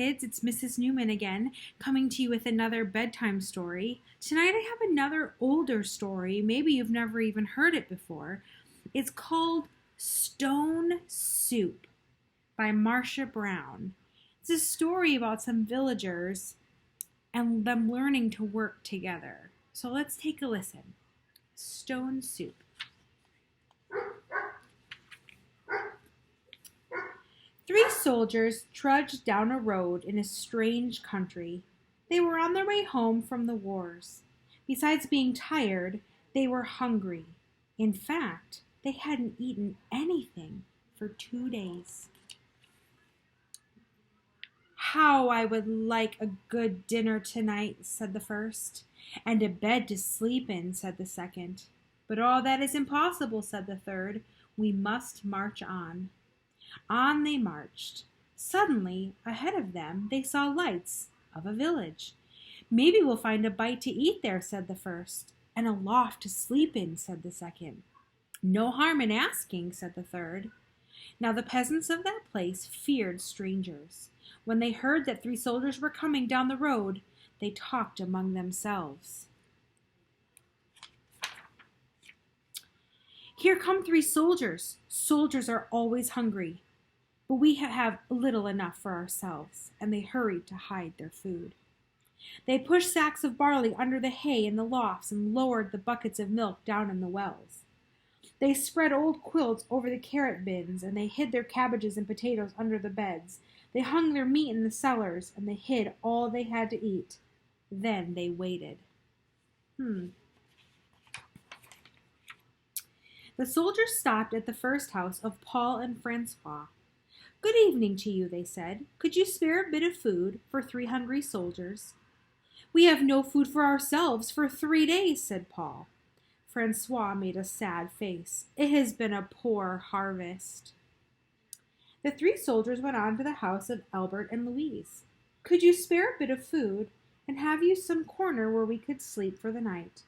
kids. It's Mrs. Newman again, coming to you with another bedtime story. Tonight I have another older story. Maybe you've never even heard it before. It's called Stone Soup by Marcia Brown. It's a story about some villagers and them learning to work together. So let's take a listen. Stone Soup. Three soldiers trudged down a road in a strange country. They were on their way home from the wars. Besides being tired, they were hungry. In fact, they hadn't eaten anything for 2 days. "How I would like a good dinner tonight," said the first. "And a bed to sleep in," said the second. "But all that is impossible," said the third. "We must march on." On they marched. Suddenly, ahead of them, they saw lights of a village. "Maybe we'll find a bite to eat there," said the first. "And a loft to sleep in," said the second. "No harm in asking," said the third. Now the peasants of that place feared strangers. When they heard that three soldiers were coming down the road, they talked among themselves. "Here come three soldiers. Soldiers are always hungry. But we have little enough for ourselves," and they hurried to hide their food. They pushed sacks of barley under the hay in the lofts and lowered the buckets of milk down in the wells. They spread old quilts over the carrot bins, and they hid their cabbages and potatoes under the beds. They hung their meat in the cellars, and they hid all they had to eat. Then they waited. The soldiers stopped at the first house of Paul and Francois. "Good evening to you," they said. "Could you spare a bit of food for 3 hungry soldiers?" "We have no food for ourselves for 3 days," said Paul. Francois made a sad face. "It has been a poor harvest." The 3 soldiers went on to the house of Albert and Louise. "Could you spare a bit of food, and have you some corner where we could sleep for the night?"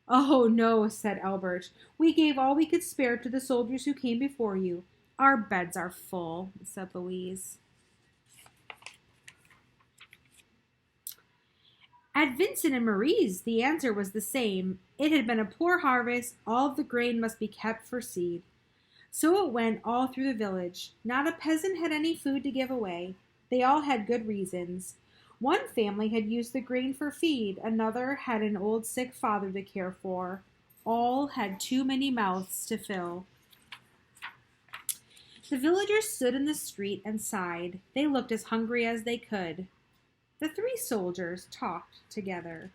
"Oh, no," said Albert. "We gave all we could spare to the soldiers who came before you. Our beds are full," said Louise. At Vincent and Marie's, the answer was the same. It had been a poor harvest. All of the grain must be kept for seed. So it went all through the village. Not a peasant had any food to give away. They all had good reasons. One family had used the grain for feed. Another had an old sick father to care for. All had too many mouths to fill. The villagers stood in the street and sighed. They looked as hungry as they could. The 3 soldiers talked together.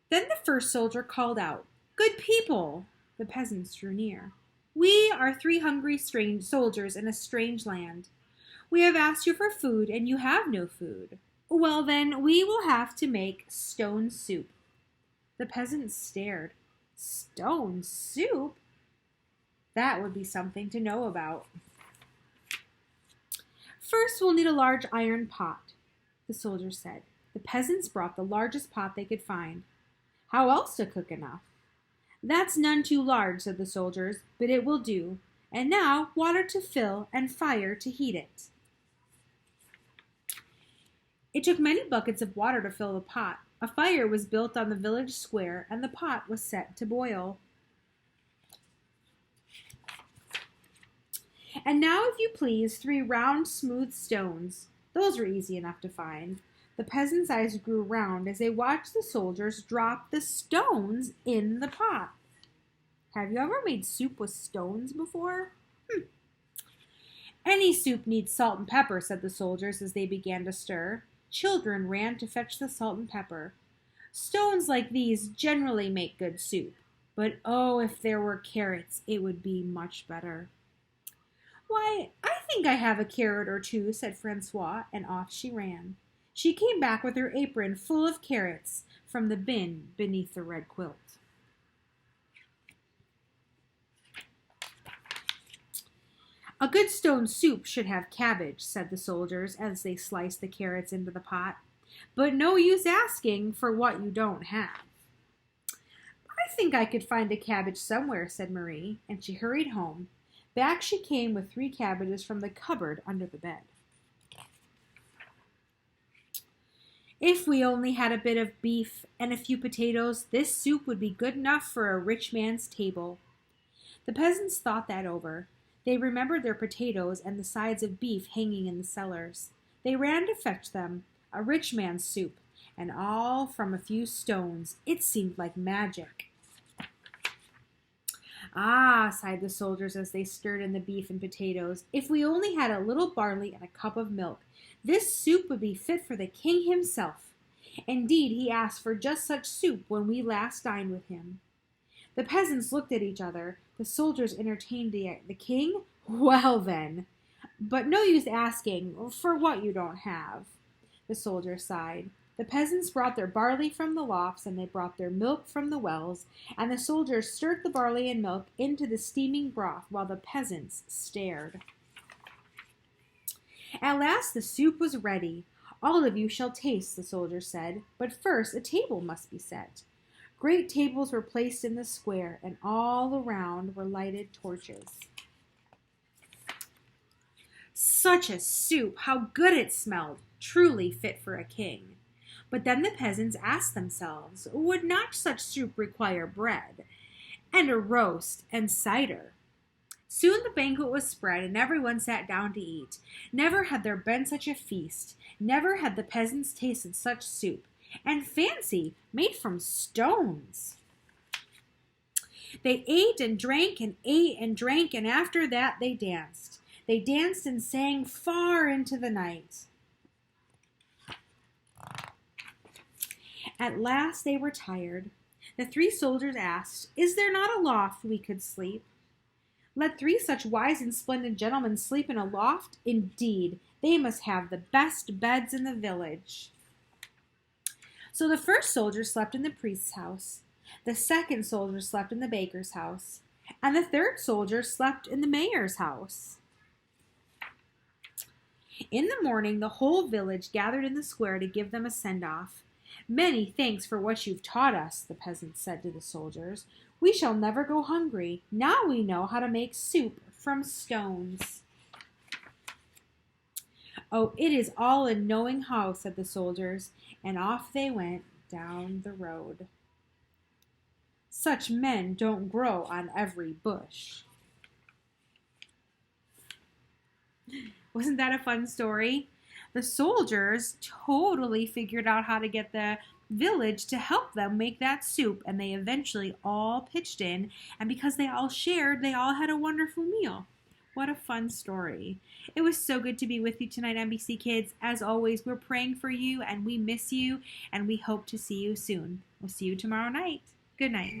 Then the first soldier called out, "Good people!" The peasants drew near. "We are 3 hungry strange soldiers in a strange land. We have asked you for food, and you have no food. Well, then, we will have to make stone soup." The peasants stared. Stone soup? That would be something to know about. "First, we'll need a large iron pot," the soldiers said. The peasants brought the largest pot they could find. "How else to cook enough?" "That's none too large," said the soldiers, "but it will do. And now, water to fill and fire to heat it." It took many buckets of water to fill the pot. A fire was built on the village square, and the pot was set to boil. "And now, if you please, 3 round, smooth stones." Those were easy enough to find. The peasants' eyes grew round as they watched the soldiers drop the stones in the pot. Have you ever made soup with stones before? "Any soup needs salt and pepper," said the soldiers as they began to stir. Children ran to fetch the salt and pepper. "Stones like these generally make good soup. But oh, if there were carrots, it would be much better." "Why, I think I have a carrot or 2, said Francois, and off she ran. She came back with her apron full of carrots from the bin beneath the red quilt. "A good stone soup should have cabbage," said the soldiers as they sliced the carrots into the pot. "But no use asking for what you don't have." "I think I could find a cabbage somewhere," said Marie, and she hurried home. Back she came with 3 cabbages from the cupboard under the bed. If we only had a bit of beef and a few potatoes, this soup would be good enough for a rich man's table. The peasants thought that over. They remembered their potatoes and the sides of beef hanging in the cellars. They ran to fetch them, a rich man's soup, and all from a few stones. It seemed like magic. Ah, sighed the soldiers as they stirred in the beef and potatoes, if we only had a little barley and a cup of milk, this soup would be fit for the king himself. Indeed, he asked for just such soup when we last dined with him. The peasants looked at each other. The soldiers entertained the king? Well then, but no use asking for what you don't have. The soldiers sighed. The peasants brought their barley from the lofts, and they brought their milk from the wells, and the soldiers stirred the barley and milk into the steaming broth while the peasants stared. At last the soup was ready. All of you shall taste, the soldiers said, but first a table must be set. Great tables were placed in the square, and all around were lighted torches. Such a soup! How good it smelled! Truly fit for a king. But then the peasants asked themselves, would not such soup require bread, and a roast, and cider? Soon the banquet was spread, and everyone sat down to eat. Never had there been such a feast. Never had the peasants tasted such soup. And fancy, made from stones. They ate and drank and ate and drank, and after that they danced. They danced and sang far into the night. At last they were tired. The 3 soldiers asked, is there not a loft we could sleep? Let 3 such wise and splendid gentlemen sleep in a loft? Indeed, they must have the best beds in the village. So the first soldier slept in the priest's house, the second soldier slept in the baker's house, and the third soldier slept in the mayor's house. In the morning, the whole village gathered in the square to give them a send-off. Many thanks for what you've taught us, the peasants said to the soldiers. We shall never go hungry. Now we know how to make soup from stones. Oh, it is all in knowing how, said the soldiers, and off they went down the road. Such men don't grow on every bush. Wasn't that a fun story? The soldiers totally figured out how to get the village to help them make that soup, and they eventually all pitched in, and because they all shared, they all had a wonderful meal. What a fun story. It was so good to be with you tonight, NBC Kids. As always, we're praying for you, and we miss you, and we hope to see you soon. We'll see you tomorrow night. Good night.